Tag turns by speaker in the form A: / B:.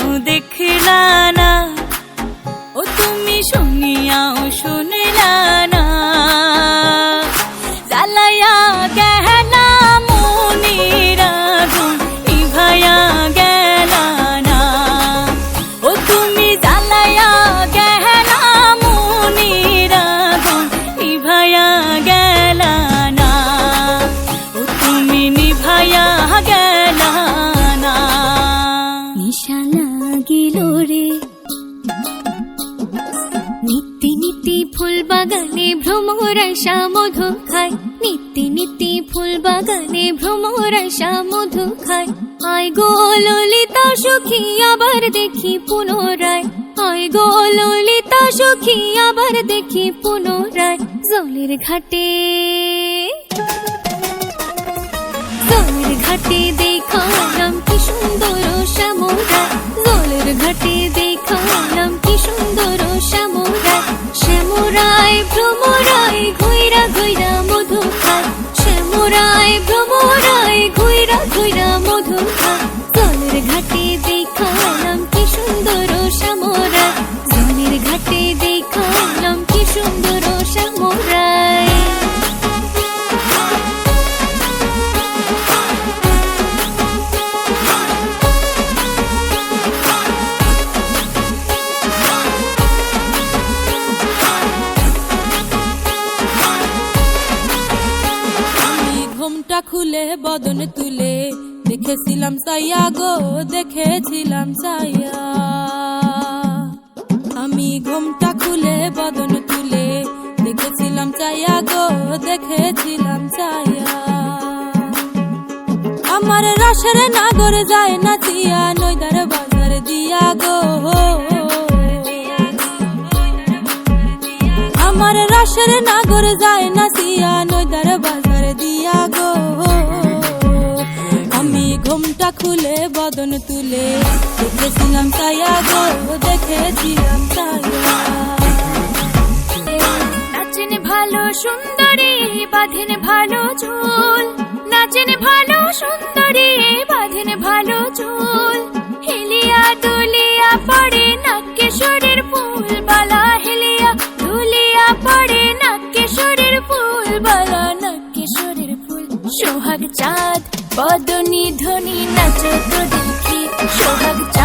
A: শুনিয়াও দেখলা না, ও তুমি শুনিয়াও শুনলা না। জ্বালায়া গেলা মনের আগুন নিভায়া গেলা না, ও তুমি জ্বালায়া গেলা মনের আগুন নিভায়া গেলা না, ও তুমি নিভায়া গেলা না। নিশা লাগিল রে নিত্যি নিত্যি ফুল বাগানে ভ্রমর আশা মধু খায়, নিত্যি নিত্যি ফুল বাগানে ভ্রমর আশা মধু খায়। আয় গো ললিতা সখী আবার দেখি পুনরায়, আয় গো ললিতা সখী আবার দেখি পুনরায়। জলের ঘাটে জলের ঘাটে দেখালাম কি সুন্দর শ্যামরায়, জলের ঘাটে দেখালাম কি সুন্দর শ্যামরায়। শ্যামরায় ভ্রমরায় ঘুইরা ঘুইরা মধু খায়, শ্যামরায় ভ্রমরায় ঘুইরা ঘুইরা মধু খায়। জলের ঘাটে দেখালাম কি সুন্দর শ্যামরায়, জলের ঘাটে দেখালাম কি সুন্দর শ্যামরায়। ঘুমটা খুলে বদন তুলে দেখেছিলাম সাইয়া গো, দেখেছিলাম সাইয়া। আমি ঘুমটা খুলে বদন তুলে দেখেছিলাম সাইয়া গো, দেখেছিলাম সাইয়া। আমার রসের নাগর যায় নাচিয়া নইদার বাজার দিয়া গো, আমার রসের নাগর যায় নাচিয়া নইদার বাজার দিয়া গো। আমি ঘুমটা খুলে বদন তুলে দেখেছিলাম সাইয়া গো, দেখেছিলাম সাইয়া। নাচেন ভালো সুন্দরী বাঁধেন ভালো চুল, নাচেন ভালো সুন্দরী বাঁধেন ভালো চুল। হেলিয়া দুলিয়া পড়ে নাকেশ্বরের ফুল বালা, হেলিয়া দুলিয়া পড়ে নাকেশ্বরের ফুল বালা, নাকেশ্বরের ফুল। সোহাগ চাঁদ বদনী ধ্বনি নাচো তো দেখি, সোহাগ চাঁদ